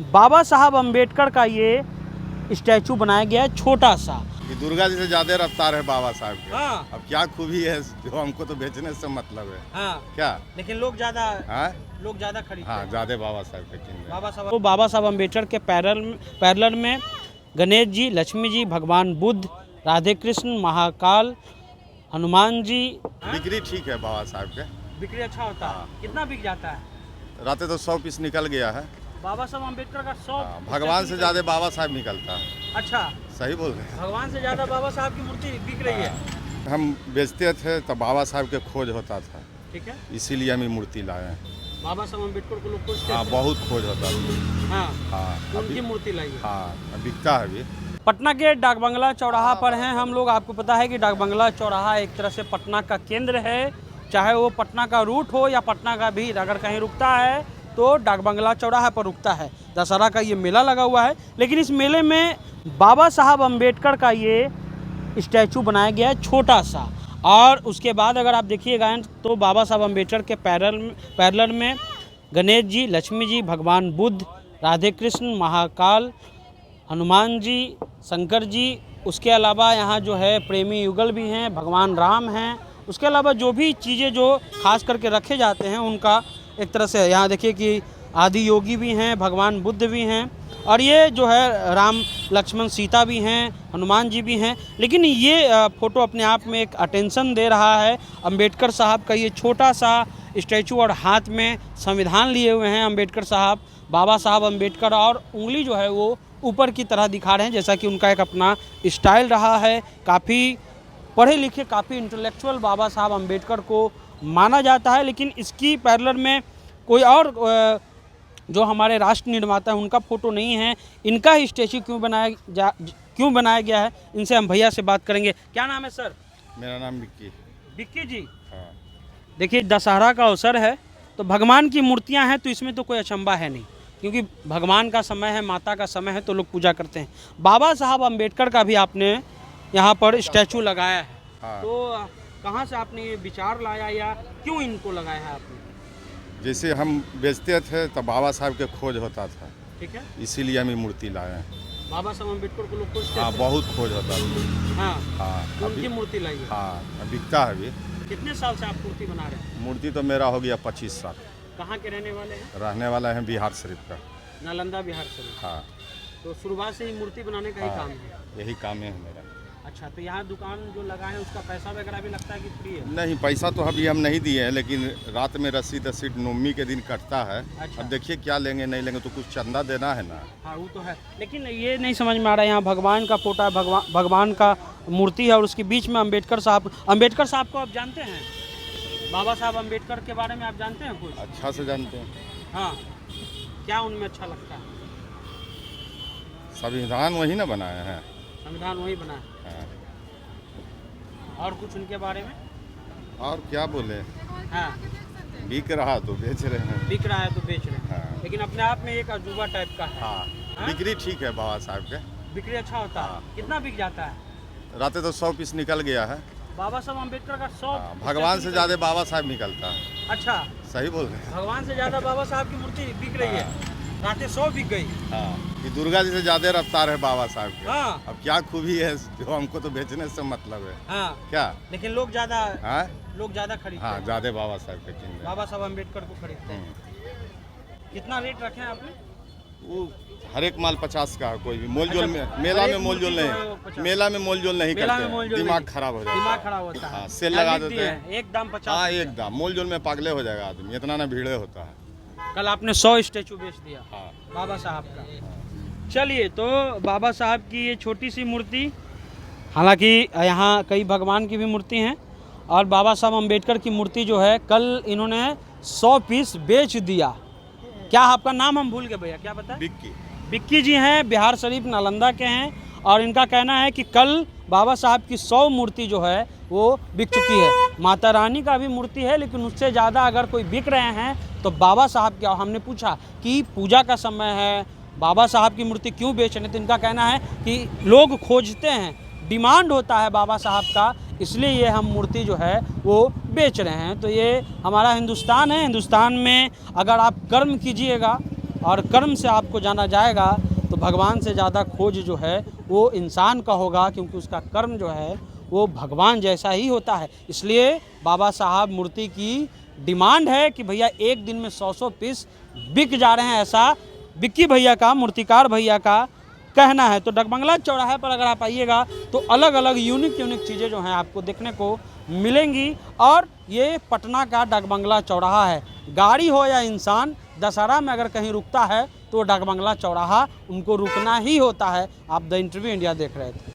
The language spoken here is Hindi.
बाबा साहब अम्बेडकर का ये स्टैचू बनाया गया है, छोटा सा। कि दुर्गा जी से ज्यादा रफ्तार है बाबा साहब के। हाँ। अब क्या खूबी है जो हमको तो बेचने से मतलब है। हाँ। क्या लेकिन लोग ज्यादा हाँ खरीदते हाँ हैं। ज्यादा बाबा साहब के किन रहे हैं। बाबा साहब अम्बेडकर के पैरेलल में गणेश जी, लक्ष्मी जी, भगवान बुद्ध, राधे कृष्ण, महाकाल, हनुमान जी। बिक्री ठीक है बाबा साहब के। बिक्री अच्छा होता है। कितना बिक जाता है? रातें तो 100 पीस निकल गया है। बाबा साहब अम्बेडकर का 100 भगवान से ज्यादा बाबा साहब निकलता है। अच्छा, सही बोल रहे हैं। भगवान से ज्यादा बाबा साहब की मूर्ति बिक रही है। हम बेचते थे तो बाबा साहब के खोज होता था, ठीक है, इसीलिए हम ये मूर्ति लाए हैं। बाबा साहब अम्बेडकर को लोग खोजते हाँ थे। बहुत खोज होता था। हाँ, हाँ तो उनकी अभी मूर्ति लाई है। हाँ बिकता है अभी। पटना के डाक बंगला चौराहा पर हैं हम लोग। आपको पता है कि डाक बंगला चौराहा एक तरह से पटना का केंद्र है। चाहे वो पटना का रूट हो या पटना का भी अगर कहीं रुकता है तो डाक बंगला चौराहा पर रुकता है। दशहरा का ये मेला लगा हुआ है, लेकिन इस मेले में बाबा साहब अम्बेडकर का ये स्टैचू बनाया गया है, छोटा सा। और उसके बाद अगर आप देखिएगा तो बाबा साहब अम्बेडकर के पैरेलल में गणेश जी, लक्ष्मी जी, भगवान बुद्ध, राधे कृष्ण, महाकाल, हनुमान जी, शंकर जी, उसके अलावा यहाँ जो है प्रेमी युगल भी हैं, भगवान राम हैं। उसके अलावा जो भी चीज़ें जो खास करके रखे जाते हैं उनका एक तरह से यहाँ देखिए कि आदि योगी भी हैं, भगवान बुद्ध भी हैं, और ये जो है राम लक्ष्मण सीता भी हैं, हनुमान जी भी हैं। लेकिन ये फ़ोटो अपने आप में एक अटेंशन दे रहा है। अम्बेडकर साहब का ये छोटा सा स्टैचू और हाथ में संविधान लिए हुए हैं अम्बेडकर साहब, बाबा साहब अम्बेडकर, और उंगली जो है वो ऊपर की तरह दिखा रहे हैं, जैसा कि उनका एक अपना स्टाइल रहा है। काफ़ी पढ़े लिखे, काफ़ी इंटेलेक्चुअल बाबा साहब अम्बेडकर को माना जाता है। लेकिन इसकी पैरेलल में कोई और जो हमारे राष्ट्र निर्माता हैं उनका फ़ोटो नहीं है। इनका ही स्टैचू क्यों बनाया गया है, इनसे हम भैया से बात करेंगे। क्या नाम है सर? मेरा नाम विक्की। विक्की जी, हाँ। देखिए दशहरा का अवसर है तो भगवान की मूर्तियां हैं तो इसमें तो कोई अचंभा है नहीं, क्योंकि भगवान का समय है, माता का समय है तो लोग पूजा करते हैं। बाबा साहब अम्बेडकर का भी आपने यहाँ पर स्टैचू लगाया है। हाँ। तो कहाँ से आपने ये विचार लाया या क्यों इनको लगाया है आपने? जैसे हम बेचते थे तो बाबा साहब के खोज होता था, ठीक है, इसीलिए हम ये मूर्ति लाए हैं। बाबा साहब अम्बेडकर को लोग खोजते हाँ थे। बहुत खोज होता था। हाँ, हाँ तो उनकी अभी मूर्ति लाई है। हाँ बिकता है अभी। कितने साल से आप मूर्ति बना रहे हैं? मूर्ति तो मेरा हो गया 25 साल। कहाँ के रहने वाले हैं? रहने वाला है बिहार शरीफ का। नालंदा बिहार से। हाँ तो शुरुआत से ही मूर्ति बनाने का ही काम है। यही काम है मेरा। अच्छा, तो यहाँ दुकान जो लगाए हैं उसका पैसा वगैरह भी लगता है कि फ्री है? नहीं पैसा तो अभी हम नहीं दिए हैं, लेकिन रात में रसीद नवमी के दिन कटता है। अच्छा। अब देखिए क्या लेंगे नहीं लेंगे, तो कुछ चंदा देना है ना। हाँ वो तो है, लेकिन ये नहीं समझ में आ रहा है, यहाँ भगवान का फोटो है, भगवान का मूर्ति है और उसके बीच में अम्बेडकर साहब को आप जानते हैं? बाबा साहब अम्बेडकर के बारे में आप जानते हैं कुछ? अच्छा से जानते हैं। हाँ, क्या उनमें अच्छा लगता है? संविधान वही ना बनाए हैं। संविधान वही बना है। हाँ। और कुछ उनके बारे में? और क्या बोले, हाँ, बिक रहा तो बेच रहे हैं। बिक रहा है तो बेच रहे हैं। हाँ। लेकिन अपने आप में एक अजूबा टाइप का है। हाँ हाँ? बिक्री ठीक है बाबा साहब के। बिक्री अच्छा होता है। हाँ। कितना बिक जाता है? रातें तो 100 पीस निकल गया है। बाबा साहब अम्बेडकर का 100 भगवान से ज्यादा बाबा साहब निकलता है। अच्छा, सही बोल रहे हैं। भगवान से ज्यादा बाबा साहब की मूर्ति बिक रही है। रातें 100 बिक गई। हाँ कि दुर्गा जी से ज्यादा रफ्तार है बाबा साहब के। हाँ। अब क्या खूबी है जो हमको तो बेचने से मतलब है। हाँ, क्या लेकिन लोग ज्यादा हाँ खरीदते हाँ हैं। ज्यादा बाबा साहब के किन रहे हैं। बाबा साहब अम्बेडकर को खरीदते हैं। कितना रेट रखे हैं आपने? वो हर एक माल 50 का है, कोई भी मोल जोल में। अच्छा, मेला हर में एक मोल जोल मूर्ति जो है वो नहीं, 50। मेला में मोल जोल नहीं मेला करते में मोल हैं। जोल दिमाग नहीं। खराब हो जाता दिमाग है। खराब होता है। हाँ, सेल लगा यहाँ लिख देते दिए हैं। एक दाम 50। हाँ एक दाम, मोल जोल में पागले हो जाएगा आदमी, इतना ना भीड़े होता है। कल आपने 100 स्टेचू बेच दिया हाँ बाबा साहब का। चलिए, तो बाबा साहब की ये छोटी सी मूर्ति, हालांकि यहाँ कई भगवान की भी मूर्ति हैं, और बाबा साहब अम्बेडकर की मूर्ति जो है कल इन्होंने 100 पीस बेच दिया। क्या आपका नाम हम भूल गए भैया, क्या पता है? बिक्की। विक्की जी हैं, बिहार शरीफ नालंदा के हैं, और इनका कहना है कि कल बाबा साहब की 100 मूर्ति जो है वो बिक चुकी है। माता रानी का भी मूर्ति है, लेकिन उससे ज़्यादा अगर कोई बिक रहे हैं तो बाबा साहब क्या। हमने पूछा कि पूजा का समय है, बाबा साहब की मूर्ति क्यों बेच रहे हैं, तो इनका कहना है कि लोग खोजते हैं, डिमांड होता है बाबा साहब का, इसलिए ये हम मूर्ति जो है वो बेच रहे हैं। तो ये हमारा हिंदुस्तान है, हिंदुस्तान में अगर आप कर्म कीजिएगा और कर्म से आपको जाना जाएगा तो भगवान से ज़्यादा खोज जो है वो इंसान का होगा, क्योंकि उसका कर्म जो है वो भगवान जैसा ही होता है। इसलिए बाबा साहब मूर्ति की डिमांड है कि भैया एक दिन में 100 पीस बिक जा रहे हैं, ऐसा बिक्की भैया का, मूर्तिकार भैया का कहना है। तो डगबंगला चौराहे पर अगर आप आइएगा तो अलग अलग यूनिक चीज़ें जो हैं आपको देखने को मिलेंगी। और ये पटना का डगबंगला चौराहा है। गाड़ी हो या इंसान दशहरा में अगर कहीं रुकता है तो डगबंगला चौराहा उनको रुकना ही होता है। आप द इंटरव्यू इंडिया देख रहे थे।